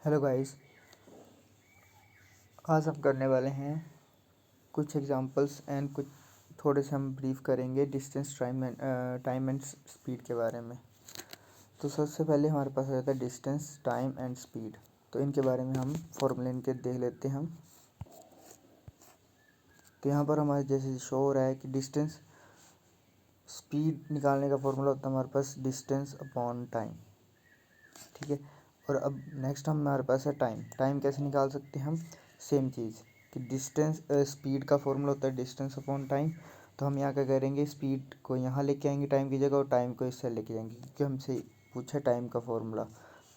Hello guys, आज हम करने वाले हैं कुछ एग्जांपल्स एंड कुछ थोड़े से हम ब्रीफ करेंगे डिस्टेंस टाइम एंड स्पीड के बारे में। तो सबसे पहले हमारे पास आ जाता है डिस्टेंस, टाइम एंड स्पीड। तो इनके बारे में हम फॉर्मूले इनके देख लेते हैं हम। तो यहाँ पर हमारे जैसे शो हो रहा है कि डिस्टेंस स्पीड निकालने का फॉर्मूला होता है हमारे पास डिस्टेंस अपॉन टाइम। ठीक है। और अब नेक्स्ट हमारे पास है टाइम। टाइम कैसे निकाल सकते हैं हम? सेम चीज़ कि डिस्टेंस स्पीड का फॉर्मूला होता है डिस्टेंस अपॉन टाइम। तो हम यहाँ क्या करेंगे, स्पीड को यहाँ लेके आएंगे टाइम की जगह और टाइम को इससे लेके जाएंगे, क्योंकि हमसे पूछा टाइम का फॉर्मूला।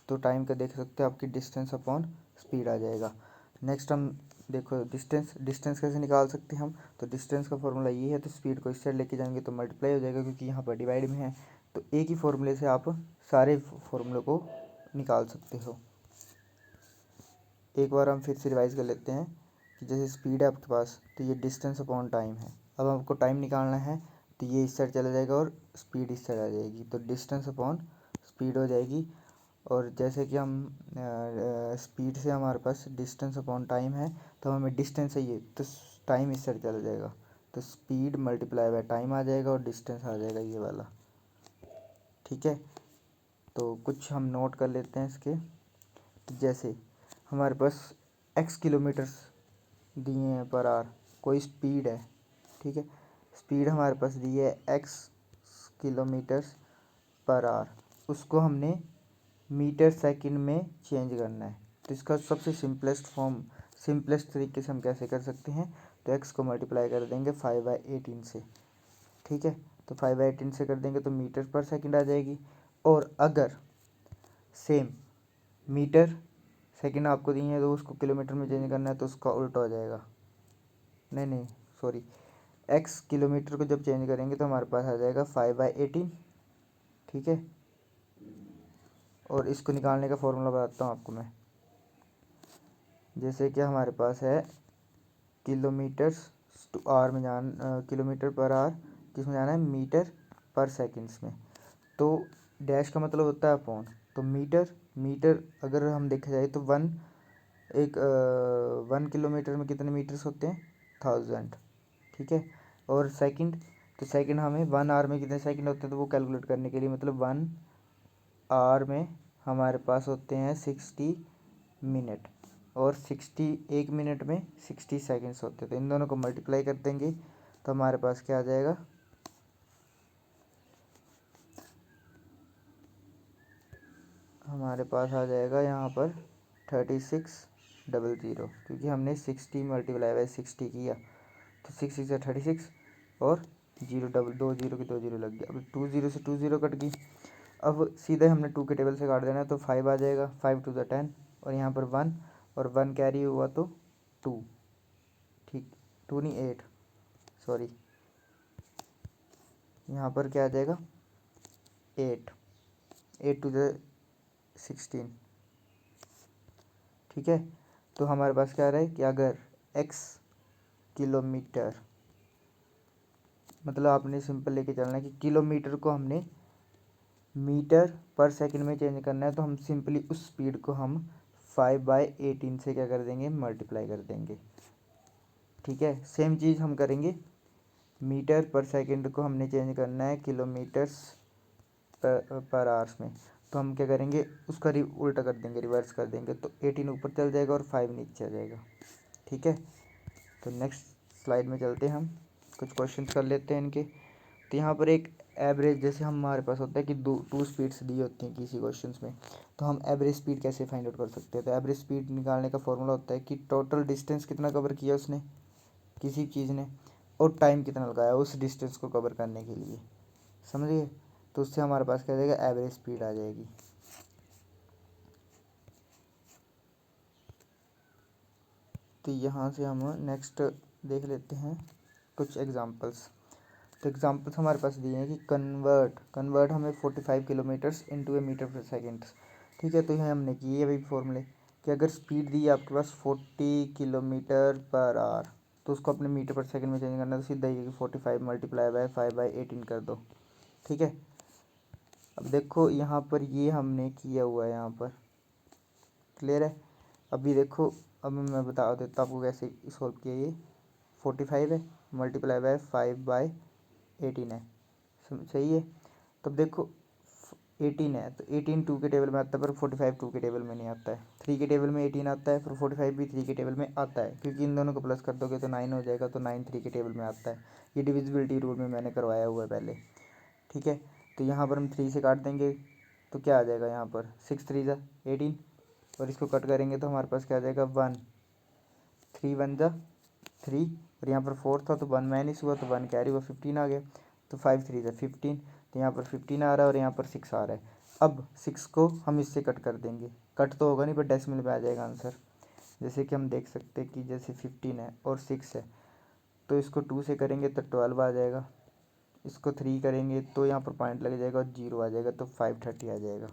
तो टाइम का देख सकते हो आपकी डिस्टेंस अपॉन स्पीड आ जाएगा। नेक्स्ट हम देखो डिस्टेंस कैसे निकाल सकते हैं हम? तो डिस्टेंस का फॉर्मूला ये है, तो स्पीड को इससे लेके जाएंगे तो मल्टीप्लाई हो जाएगा, क्योंकि यहाँ पर डिवाइड में है। तो एक ही फॉर्मूले से आप सारे फॉर्मूले को निकाल सकते हो। एक बार हम फिर से रिवाइज कर लेते हैं कि जैसे स्पीड है आपके पास, तो ये डिस्टेंस अपॉन टाइम है। अब आपको टाइम निकालना है, तो ये इस साइड चला जाएगा और स्पीड इस साइड आ जाएगी, तो डिस्टेंस अपॉन स्पीड हो जाएगी। और जैसे कि हम स्पीड से हमारे पास डिस्टेंस अपॉन टाइम है, तो हमें डिस्टेंस चाहिए, तो टाइम इस साइड चला जाएगा, तो स्पीड मल्टीप्लाई बाय टाइम आ जाएगा और डिस्टेंस आ जाएगा ये वाला। ठीक है। तो कुछ हम नोट कर लेते हैं इसके। जैसे हमारे पास x किलोमीटर्स दिए हैं पर आवर, कोई स्पीड है। ठीक है। स्पीड हमारे पास दी है x किलोमीटर्स पर आवर, उसको हमने मीटर सेकंड में चेंज करना है। तो इसका सबसे सिंपलेस्ट तरीके से हम कैसे कर सकते हैं? तो x को मल्टीप्लाई कर देंगे 5/18 से। ठीक है। तो 5/18 से कर देंगे तो मीटर पर सेकंड आ जाएगी। और अगर सेम मीटर सेकंड आपको दी है तो उसको किलोमीटर में चेंज करना है, तो उसका उल्टा हो जाएगा। नहीं सॉरी, x किलोमीटर को जब चेंज करेंगे तो हमारे पास आ जाएगा 5/18। ठीक है। और इसको निकालने का फॉर्मूला बताता हूँ आपको मैं। जैसे कि हमारे पास है किलोमीटर्स टू आवर में किलोमीटर पर आवर, किसमें जाना है? मीटर पर सेकंड्स में। तो डैश का मतलब होता है अपॉन। तो मीटर अगर हम देखा जाए तो 1 किलोमीटर में कितने मीटर्स होते हैं? 1000। ठीक है। और सेकंड, तो सेकंड हमें 1 आवर में कितने सेकंड होते हैं, तो वो कैलकुलेट करने के लिए मतलब 1 आवर में हमारे पास होते हैं 60 मिनट, और 1 मिनट में 60 सेकंड्स होते हैं। तो इन दोनों को मल्टीप्लाई कर देंगे तो हमारे पास क्या आ जाएगा? हमारे पास आ जाएगा यहाँ पर 3600, क्योंकि हमने 60 मल्टीप्लाई बाई 60 किया, तो 6 से 36 और जीरो, डबल 2 जीरो की 2 जीरो लग गया। अब 2 जीरो से 2 जीरो कट गई। अब सीधे हमने 2 के टेबल से काट देना है, तो 5 आ जाएगा, 5 2 10, और यहाँ पर 1, और 1 कैरी हुआ तो 2। ठीक, 2 नहीं 8, सॉरी, यहाँ पर क्या आ जाएगा? 8, 8 2 16। ठीक है। तो हमारे पास क्या आ रहा है कि अगर x किलोमीटर, मतलब आपने सिंपल लेके चलना है कि किलोमीटर को हमने मीटर पर सेकंड में चेंज करना है, तो हम सिंपली उस स्पीड को हम 5/18 से क्या कर देंगे? मल्टीप्लाई कर देंगे। ठीक है। सेम चीज़ हम करेंगे, मीटर पर सेकंड को हमने चेंज करना है किलोमीटर्स पर आवर्स में, तो हम क्या करेंगे? उसका उल्टा कर देंगे, रिवर्स कर देंगे, तो 18 ऊपर चल जाएगा और 5 नीचे आ जाएगा। ठीक है। तो नेक्स्ट स्लाइड में चलते हैं, हम कुछ क्वेश्चंस कर लेते हैं इनके। तो यहाँ पर एक एवरेज, जैसे हमारे पास होता है कि टू स्पीड्स दी होती हैं किसी क्वेश्चंस में, तो हम एवरेज स्पीड कैसे फाइंड आउट कर सकते हैं? तो एवरेज स्पीड निकालने का फॉर्मूला होता है कि टोटल डिस्टेंस कितना कवर किया उसने, किसी चीज़ ने, और टाइम कितना लगाया उस डिस्टेंस को कवर करने के लिए। समझिए? तो उससे हमारे पास क्या आ जाएगा? एवरेज स्पीड आ जाएगी। तो यहाँ से हम नेक्स्ट देख लेते हैं कुछ एग्जांपल्स। तो एग्जांपल्स हमारे पास दिए हैं कि कन्वर्ट हमें 45 किलोमीटर्स इनटू ए मीटर पर सेकेंड। ठीक है। तो यह हमने की है भाई फॉर्मूले कि अगर स्पीड दी है आपके पास 40 किलोमीटर पर आवर, तो उसको अपने मीटर पर सेकंड में चेंज करना है, तो सीधा ही 45 मल्टीप्लाई बाय 5/18 कर दो। ठीक है। अब देखो यहाँ पर ये हमने किया हुआ है, यहाँ पर क्लियर है। अभी देखो, अब मैं बता देता हूँ आपको कैसे सॉल्व किया। ये 45 है, मल्टीप्लाई बाय 5/18 है, सही है। तब देखो 18 है तो 18 2 के टेबल में आता है, पर 45 2 के टेबल में नहीं आता है। 3 के टेबल में 18 आता है, पर 45 भी 3 के टेबल में आता है, क्योंकि इन दोनों को प्लस कर दोगे तो 9 हो जाएगा, तो 9 3 के टेबल में आता है। ये डिविजिबिलिटी रूल में मैंने करवाया हुआ है पहले, ठीक है। तो यहाँ पर हम 3 से काट देंगे तो क्या आ जाएगा, यहाँ पर 6 3 ज़ा 18, और इसको कट करेंगे तो हमारे पास क्या आ जाएगा 1, 3 1 ज़ा 3, और यहाँ पर 4 था तो 1 माइनस हुआ तो 1 कैरी हुआ, 15 आ गया। तो 5 3 ज़ा 15, तो यहाँ पर 15 आ रहा है और यहाँ पर 6 आ रहा है। अब 6 को हम इससे कट कर देंगे, कट तो होगा नहीं पर डेसिमल में आ जाएगा आंसर। जैसे कि हम देख सकते हैं कि जैसे 15 है और 6 है, तो इसको 2 से करेंगे तो 12 आ जाएगा, इसको 3 करेंगे तो यहाँ पर पॉइंट लग जाएगा और 0 आ जाएगा, तो 530 आ जाएगा।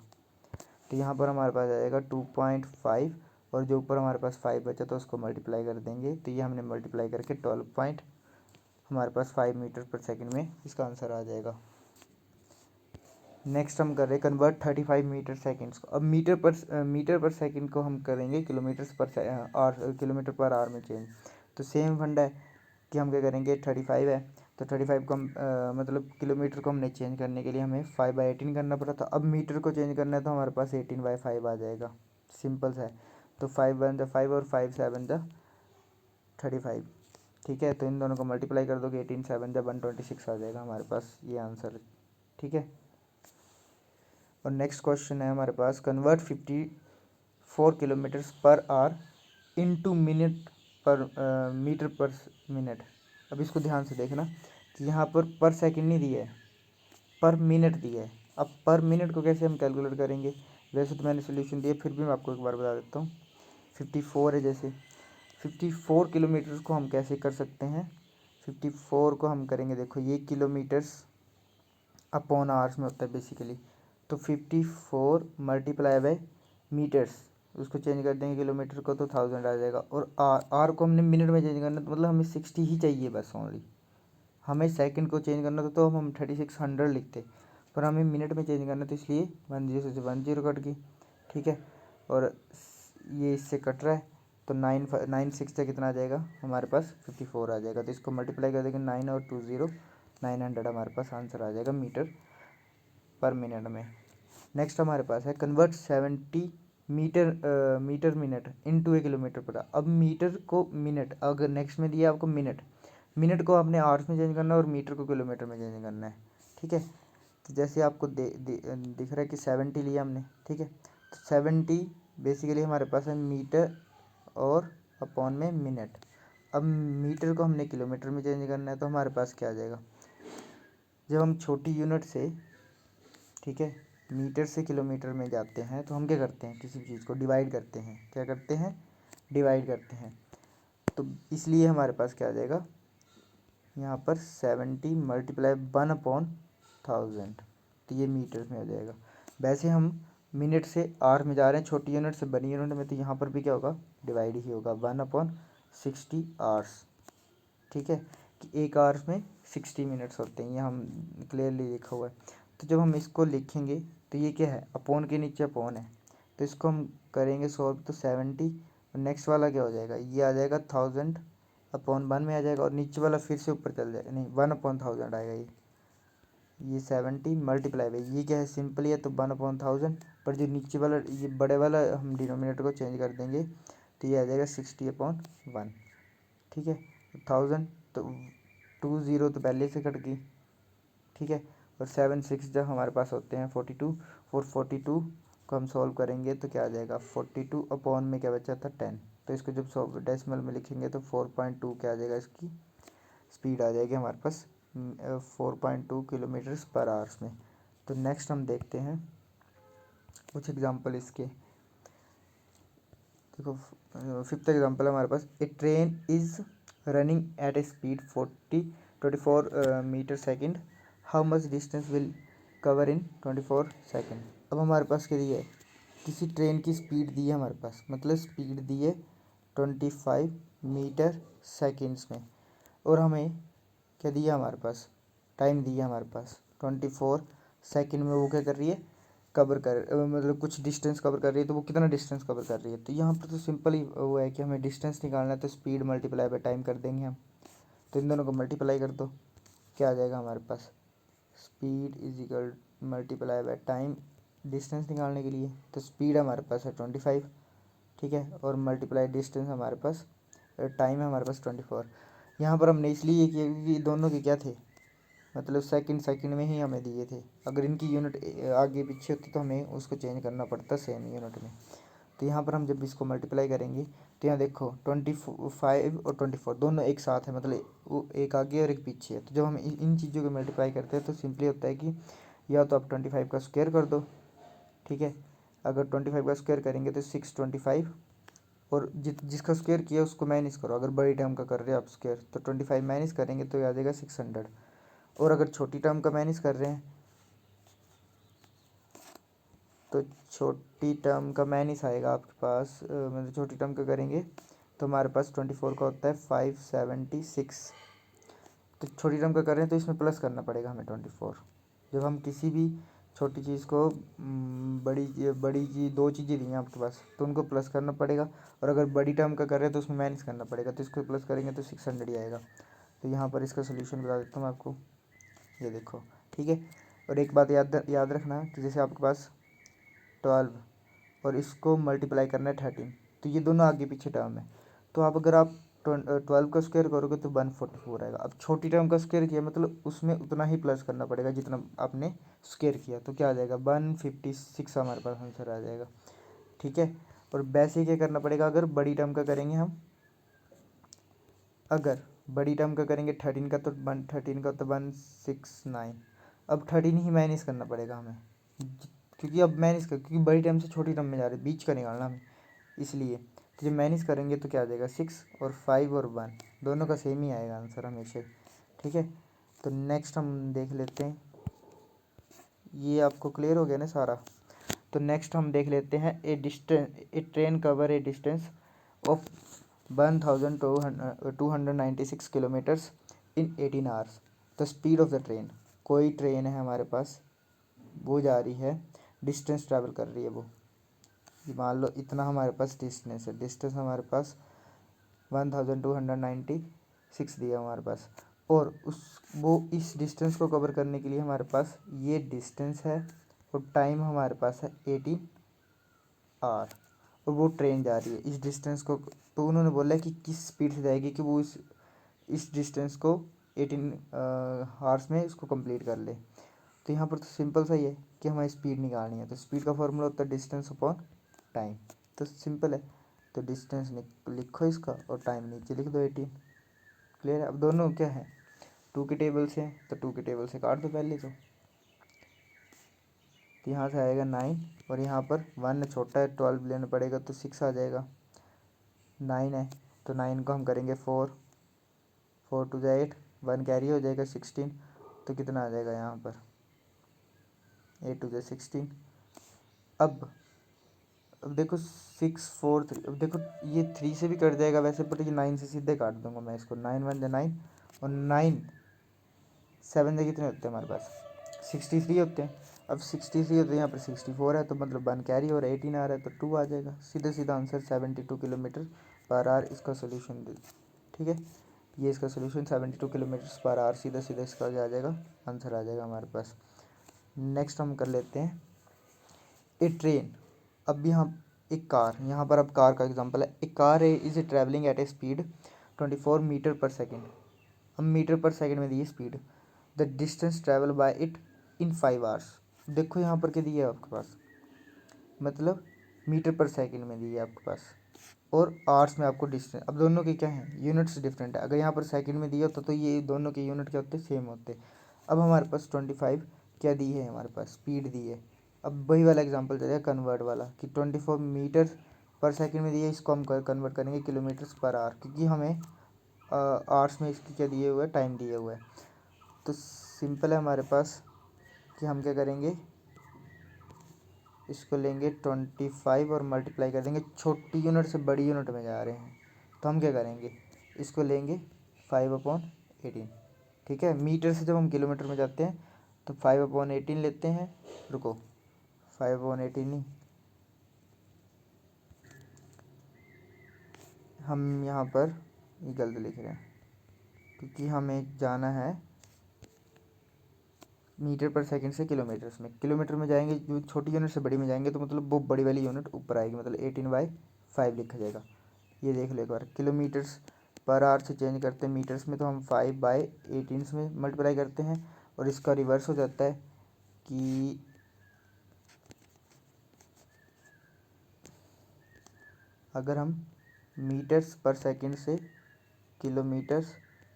तो यहाँ पर हमारे पास आ जाएगा 2.5, और जो ऊपर हमारे पास 5 बचा तो उसको मल्टीप्लाई कर देंगे, तो ये हमने मल्टीप्लाई करके 12 पॉइंट हमारे पास 5 मीटर पर सेकंड में इसका आंसर आ जाएगा। नेक्स्ट हम कर रहे हैं कन्वर्ट 35 मीटर सेकंड्स को। अब मीटर पर सेकंड को हम करेंगे किलोमीटर पर आवर में चेंज। तो सेम फंडा है कि हम क्या करेंगे, 35 है तो 35 को हम मतलब किलोमीटर को हमने चेंज करने के लिए हमें 5/18 करना पड़ा था। अब मीटर को चेंज करना है तो हमारे पास 18/5 आ जाएगा, सिंपल सा है। तो 5 1 ज़ा 5 और 5 7 ज़ा 35, ठीक है। तो इन दोनों को मल्टीप्लाई कर दोगे, 18 7 ज़ा 126 आ जाएगा हमारे पास ये आंसर, ठीक है। और नेक्स्ट क्वेश्चन है हमारे पास, convert 54 kilometres per hour into metre per minute. अब इसको ध्यान से देखना कि यहाँ पर सेकंड नहीं दिया है, पर मिनट दिया है। अब पर मिनट को कैसे हम कैलकुलेट करेंगे, वैसे तो मैंने सोल्यूशन दिया, फिर भी मैं आपको एक बार बता देता हूँ। 54 है, जैसे 54 किलोमीटर्स को हम कैसे कर सकते हैं, 54 को हम करेंगे, देखो ये किलोमीटर्स अपॉन आवर्स में होता है बेसिकली। तो 54 मल्टीप्लाई बाय मीटर्स, उसको चेंज कर देंगे किलोमीटर को तो 1000 आ जाएगा। और आर को हमने मिनट में चेंज करना, तो मतलब हमें 60 ही चाहिए बस ओनली। हमें सेकंड को चेंज करना था तो हम 3600 लिखते, पर हमें मिनट में चेंज करना तो इसलिए 10 से 10 कट गई, ठीक है। और ये इससे कट रहा है तो 9 6 से कितना आ जाएगा हमारे पास 54 आ जाएगा। तो इसको मल्टीप्लाई कर देंगे 9 और 20 900 हमारे पास आंसर आ जाएगा मीटर पर मिनट में। नेक्स्ट हमारे पास है कन्वर्ट 70 मीटर मिनट इनटू ए किलोमीटर पर। अब मीटर को मिनट, अगर नेक्स्ट में दिया आपको मिनट को आपने आवर्स में चेंज करना है और मीटर को किलोमीटर में चेंज करना है, ठीक है। तो जैसे आपको दिख रहा है कि 70 लिया हमने, ठीक है। तो 70 बेसिकली हमारे पास है मीटर और अपॉन में मिनट। अब मीटर को हमने किलोमीटर में चेंज करना है तो हमारे पास क्या आ जाएगा, जब हम छोटी यूनिट से, ठीक है, मीटर से किलोमीटर में जाते हैं तो हम क्या करते हैं, किसी चीज़ को डिवाइड करते हैं, क्या करते हैं, डिवाइड करते हैं। तो इसलिए हमारे पास क्या आ जाएगा, यहाँ पर 70 मल्टीप्लाई 1/1000, तो ये मीटर में आ जाएगा। वैसे हम मिनट से आवर में जा रहे हैं, छोटी यूनिट से बड़ी यूनिट में, तो यहाँ पर भी क्या होगा, डिवाइड ही होगा 1/60 आवर्स, ठीक है। कि एक आवर्स में 60 मिनट्स होते हैं, ये हम क्लियरली लिखा हुआ है। तो जब हम इसको लिखेंगे तो ये क्या है, अपॉन के नीचे अपॉन है, तो इसको हम करेंगे सॉल्व तो 70, और नेक्स्ट वाला क्या हो जाएगा, ये आ जाएगा 1000/1 में आ जाएगा, और नीचे वाला फिर से ऊपर चल जाएगा, नहीं 1/1000 आएगा ये 70 मल्टीप्लाई बाई, ये क्या है सिंपल ही है तो 1/1000, पर जो नीचे वाला ये बड़े वाला हम डिनोमिनेटर को चेंज कर देंगे तो ये आ जाएगा 60/1, ठीक है। 1000 तो 20 तो पहले से कट गई, ठीक है। और 7 6 जब हमारे पास होते हैं 42, और 42 को हम सॉल्व करेंगे तो क्या आ जाएगा, 42 अपॉन में क्या बचा था 10, तो इसको जब डेसिमल में लिखेंगे तो 4.2 क्या आ जाएगा, इसकी स्पीड आ जाएगी हमारे पास 4.2 किलोमीटर्स पर आवर्स में। तो नेक्स्ट हम देखते हैं कुछ एग्जांपल इसके। देखो 5th एग्जांपल हमारे पास, a train is running at a speed 24 metre second, how much distance will cover in 24 second. अब हमारे पास क्या दिया है, किसी ट्रेन की स्पीड दी है हमारे पास, मतलब स्पीड दी है 25 मीटर सेकेंड्स में, और हमें क्या दिया हमारे पास, टाइम दिया हमारे पास 24 सेकेंड में वो क्या कर रही है, कवर कर मतलब कुछ डिस्टेंस कवर कर रही है तो वो कितना डिस्टेंस कवर कर रही है। तो यहाँ पर तो सिंपल ही वो है कि हमें डिस्टेंस निकालना है, तो स्पीड मल्टीप्लाई बाय टाइम कर देंगे हम। तो इन दोनों को मल्टीप्लाई कर दो, क्या आ जाएगा हमारे पास, speed is equal multiply by time distance निकालने के लिए। तो स्पीड हमारे पास है 25, ठीक है, और मल्टीप्लाई डिस्टेंस हमारे पास टाइम है हमारे पास 24। यहाँ पर हमने इसलिए किया क्योंकि दोनों के क्या थे, मतलब सेकंड सेकंड में ही हमें दिए थे। अगर इनकी यूनिट आगे पीछे होती तो हमें उसको चेंज करना पड़ता सेम यूनिट में। तो यहाँ पर हम जब इसको मल्टीप्लाई करेंगे तो यहाँ देखो 25 और 24 दोनों एक साथ है, मतलब वो एक आगे और एक पीछे है। तो जब हम इन चीज़ों को मल्टीप्लाई करते हैं तो सिंपली होता है कि या तो आप 25 का स्क्वायर कर दो, ठीक है, अगर 25 का स्क्वायर करेंगे तो 625, और जिसका स्क्वायर किया उसको माइनस करो। अगर बड़ी टर्म का कर रहे हो आप स्क्वायर तो 25 माइनस करेंगे तो आ जाएगा 600। और अगर छोटी टर्म का माइनस कर रहे हैं तो छोटी टर्म का माइनस आएगा आपके पास, मतलब छोटी टर्म का करेंगे तो हमारे पास 24 का होता है 576। तो छोटी टर्म का कर रहे हैं तो इसमें प्लस करना पड़ेगा हमें 24। जब हम किसी भी छोटी चीज़ को बड़ी चीज़, दो चीज़ें दी हैं आपके पास तो उनको प्लस करना पड़ेगा, और अगर बड़ी टर्म का कर रहे हैं तो उसमें माइनस करना पड़ेगा। तो इसको प्लस करेंगे तो 600 ही आएगा। तो यहाँ पर इसका सोल्यूशन बता देता हूँ मैं आपको, ये देखो, ठीक है। और एक बात याद रखना कि जैसे आपके पास 12 और इसको मल्टीप्लाई करना है 13, तो ये दोनों आगे पीछे टर्म है। तो आप अगर आप 12 का स्क्वायर करोगे तो 144 आएगा। अब छोटी टर्म का स्क्वायर किया मतलब उसमें उतना ही प्लस करना पड़ेगा जितना आपने स्क्वायर किया, तो क्या आ जाएगा 156 हमारे पास आंसर आ जाएगा, ठीक है। और वैसे ही क्या करना पड़ेगा, अगर बड़ी टर्म का करेंगे हम, अगर बड़ी टर्म का करेंगे 13 का तो 169। अब 13 ही माइनस करना पड़ेगा हमें, क्योंकि अब माइनस कर, क्योंकि बड़ी टर्म से छोटी टर्म में जा रहे हैं, बीच का निकालना हमें, इसलिए। तो जब माइनस करेंगे तो क्या आ जाएगा 6, और 5 और 1 दोनों का सेम ही आएगा आंसर हमेशा, ठीक है। तो नेक्स्ट हम देख लेते हैं, ये आपको क्लियर हो गया ना सारा। तो नेक्स्ट हम देख लेते हैं a train cover a distance of 1296 kilometres in 18 hours. The speed of the train, कोई ट्रेन है हमारे पास, वो जा रही है, डिस्टेंस ट्रैवल कर रही है वो, ये मान लो इतना हमारे पास डिस्टेंस है, डिस्टेंस हमारे पास 1296 दिया हमारे पास, और वो इस डिस्टेंस को कवर करने के लिए हमारे पास ये डिस्टेंस है, और टाइम हमारे पास है 18 आवर, और वो ट्रेन जा रही है इस डिस्टेंस को। तो उन्होंने बोला है कि किस स्पीड से जाएगी कि वो इस डिस्टेंस को 18 आवर्स में इसको कंप्लीट कर ले। तो यहाँ पर तो सिंपल सा ही है कि हमें स्पीड निकालनी है। तो स्पीड का फॉर्मूला होता है डिस्टेंस अपॉन टाइम, तो सिंपल है। तो डिस्टेंस लिखो इसका और टाइम नीचे लिख दो 18, क्लियर है। अब दोनों क्या है, 2 के टेबल से, तो 2 के टेबल से काट दो पहले तो यहाँ से आएगा 9, और यहाँ पर 1 छोटा है 12 लेना पड़ेगा तो 6 आ जाएगा। 9 है तो 9 को हम करेंगे 4, 4 टू जा 8, 1 कैरी हो जाएगा 16, तो कितना आ जाएगा यहाँ पर 8 टू जा 16। अब देखो 6 4 3, अब देखो ये 3 से भी कट जाएगा वैसे, बट ये 9 से सीधे काट दूंगा मैं इसको। 9 1 जा 9, और 9 7 से कितने होते हैं हमारे पास 63 होते हैं। अब 63 होते हैं, यहाँ पर 64 है, तो मतलब 1 कैरी और 18 आ रहा है तो 2 आ जाएगा, सीधा सीधा आंसर 72 किलोमीटर पर आवर इसका सोल्यूशन दे, ठीक है। ये इसका सोल्यूशन 72 किलोमीटर पर आवर, सीधा सीधा इसका क्या आ जाएगा आंसर आ जाएगा हमारे पास। नेक्स्ट हम कर लेते हैं ए ट्रेन। अब यहाँ एक कार, यहाँ पर अब कार का एग्जांपल है। A car is a travelling at a speed 24 metre per second. अब मीटर पर सेकेंड में दी है speed, the distance travel by it in 5 hours. देखो यहाँ पर क्या दिया है आपके पास, मतलब मीटर पर सेकेंड में दी है आपके पास, और आवर्स में आपको डिस्टेंस। अब दोनों के क्या हैं यूनिट्स डिफरेंट है। अगर यहाँ पर सेकंड में दिया होता तो ये दोनों के यूनिट क्या होते सेम होते। अब हमारे पास 25 क्या दी है, हमारे पास स्पीड दी है। अब वही वाला एग्जांपल चलेगा कन्वर्ट वाला कि 24 मीटर पर सेकंड में दिया, इसको हम कन्वर्ट करेंगे किलोमीटर्स पर आवर, क्योंकि हमें आवर्स में इसकी क्या दिए हुआ है टाइम दिया हुआ है। तो सिंपल है हमारे पास कि हम क्या करेंगे, इसको लेंगे 25 और मल्टीप्लाई कर देंगे, छोटी यूनिट से बड़ी यूनिट में जा रहे हैं तो हम क्या करेंगे, इसको लेंगे 5/18, ठीक है। मीटर से जब हम किलोमीटर में जाते हैं तो 5/18 लेते हैं, रुको 5/18 ही, हम यहाँ पर ये गलत लिख रहे हैं क्योंकि हमें जाना है मीटर पर सेकंड से किलोमीटर्स में। किलोमीटर में जाएंगे, जो छोटी यूनिट से बड़ी में जाएंगे तो मतलब वो बड़ी वाली यूनिट ऊपर आएगी, मतलब 18/5 लिखा जाएगा। ये देख लो एक बार, किलोमीटर्स पर आवर से चेंज करते हैं मीटर्स में तो हम 5/18 में मल्टीप्लाई करते हैं, और इसका रिवर्स हो जाता है कि अगर हम मीटर्स पर सेकंड से किलोमीटर्स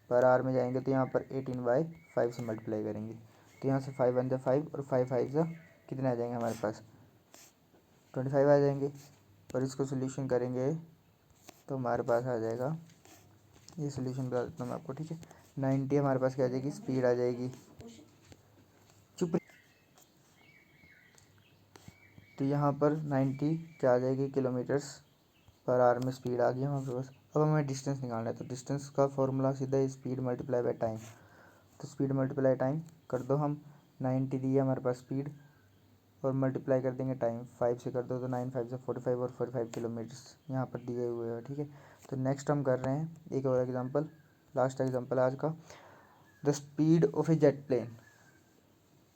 पर आवर में जाएंगे तो यहाँ पर 18/5 से मल्टीप्लाई करेंगे, तो यहाँ से 5 1 5 और 5 5 कितने आ जाएंगे हमारे पास, 25 आ जाएंगे। और इसको सोल्यूशन करेंगे तो हमारे पास आ जाएगा, ये सोल्यूशन बता देता हूँ मैं आपको, ठीक है। 90 हमारे पास क्या आ जाएगी, स्पीड आ जाएगी, चुप। तो यहाँ पर 90 क्या आ जाएगी, किलोमीटर्स पर आवर में स्पीड आ गई हमारे पास। अब हमें डिस्टेंस निकालना है, तो डिस्टेंस का फॉर्मूला सीधा स्पीड मल्टीप्लाई बाय टाइम। तो स्पीड मल्टीप्लाई टाइम कर दो, हम 90 दी है हमारे पास स्पीड, और मल्टीप्लाई कर देंगे टाइम, 5 से कर दो तो 9 5 से 45 और 45 किलोमीटर्स यहाँ पर दिए हुए हैं, ठीक है। तो नेक्स्ट हम कर रहे हैं एक और एग्जांपल, लास्ट एग्जांपल आज का। The speed of a jet plane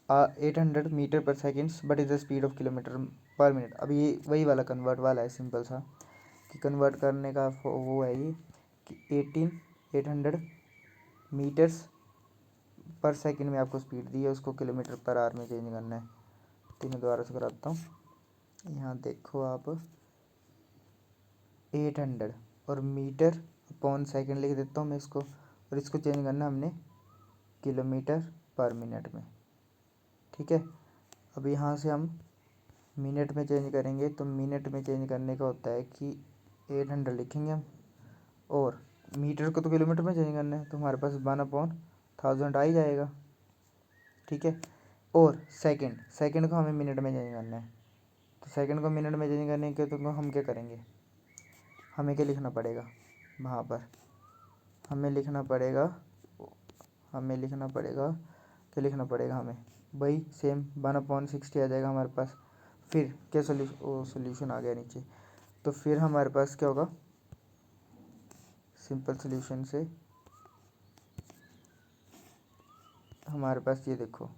800 metre per seconds but is the speed of kilometre per minute. अब ये वही वाला कन्वर्ट वाला है, सिंपल सा कि कन्वर्ट करने का वो है ये कि 800 मीटर्स पर सेकंड में आपको स्पीड दी है, उसको किलोमीटर पर आवर में चेंज करना है। तो मैं दोबारा से कराता हूँ, यहाँ देखो आप 800 और मीटर अपॉन सेकंड लिख देता हूँ मैं इसको, और इसको चेंज करना हमने किलोमीटर पर मिनट में, ठीक है। अब यहाँ से हम मिनट में चेंज करेंगे, तो मिनट में चेंज करने का होता है कि 800 लिखेंगे हम, और मीटर को तो किलोमीटर में चेंज करना है, तो हमारे पास 1/1000 आ ही जाएगा, ठीक है। और सेकंड को हमें मिनट में चेंज करना है, तो सेकंड को मिनट में चेंज करने के तो हम क्या करेंगे, हमें क्या लिखना पड़ेगा वहाँ पर, हमें लिखना पड़ेगा क्या लिखना पड़ेगा हमें, वही सेम 1/60 आ जाएगा हमारे पास। फिर क्या सोल्यूशन आ गया नीचे, तो फिर हमारे पास क्या होगा, सिंपल सोल्यूशन से हमारे पास ये देखो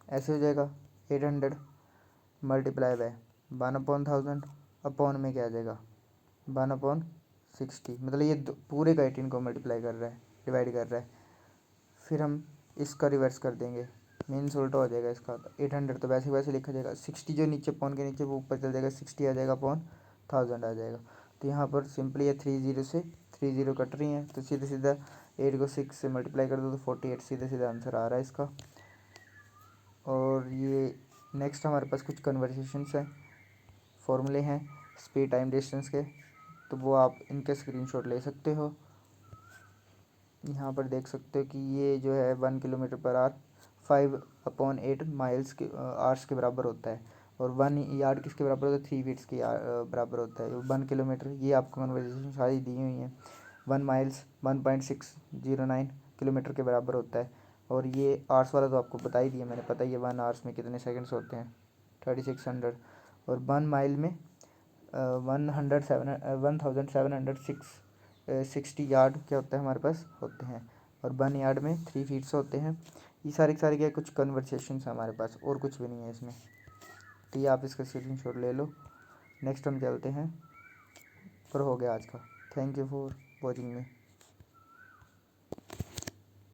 ऐसे हो जाएगा, 800 मल्टीप्लाई बाय 1/1000 अपॉन में क्या आ जाएगा 1/60, मतलब ये पूरे का 18 को मल्टीप्लाई कर रहा है, डिवाइड कर रहा है। फिर हम इसका रिवर्स कर देंगे, मीन्स उल्टा हो जाएगा इसका, 800 तो वैसे वैसे लिखा जाएगा, 60 जो नीचे पॉन के नीचे वो ऊपर चल जाएगा, 60 आ जाएगा अपॉन 1000 आ जाएगा। तो यहाँ पर सिंपली ये 30 से 30 कट रही हैं, तो सीधा सीधा 8 को 6 से मल्टीप्लाई कर दो तो 48 सीधा सीधा आंसर आ रहा है इसका। और ये नेक्स्ट हमारे पास कुछ कन्वर्सेशंस हैं, फॉर्मूले हैं स्पीड टाइम डिस्टेंस के, तो वो आप इनके स्क्रीनशॉट ले सकते हो। यहाँ पर देख सकते हो कि ये जो है 1 किलोमीटर पर आवर 5/8 माइल्स के आवर्स के बराबर होता है, और 1 यार्ड किसके बराबर होता है, 3 फीट्स के बराबर होता है। 1 किलोमीटर ये आपको कन्वर्सेशन सारी दी हुई हैं। 1 माइल्स 1.609 किलोमीटर के बराबर होता है, और ये आवर्स वाला तो आपको बता ही दिया मैंने, पता ही है 1 आवर्स में कितने सेकंड्स होते हैं, 3600। और 1 माइल में 1760 यार्ड क्या होता है हमारे पास होते हैं, और 1 यार्ड में 3 फीट्स होते हैं। ये सारे के सारे क्या कुछ कन्वर्सेशन है हमारे पास, और कुछ भी नहीं है इसमें। तो ये आप इसका स्क्रीनशॉट ले लो। नेक्स्ट हम चलते हैं, पर हो गया आज का। Thank you for watching me.